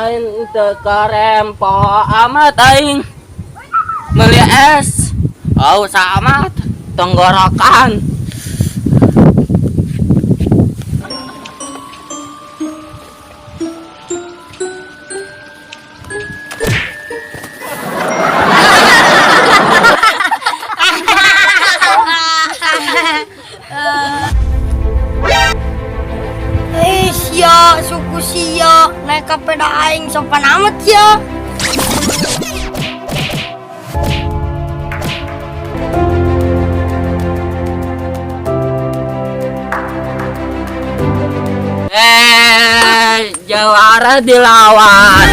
lain tekarempo amat aing meli es aus amat tenggorokan. Sia, suku sia, naik sepeda aing sopan amat ya. Jawara dilawan.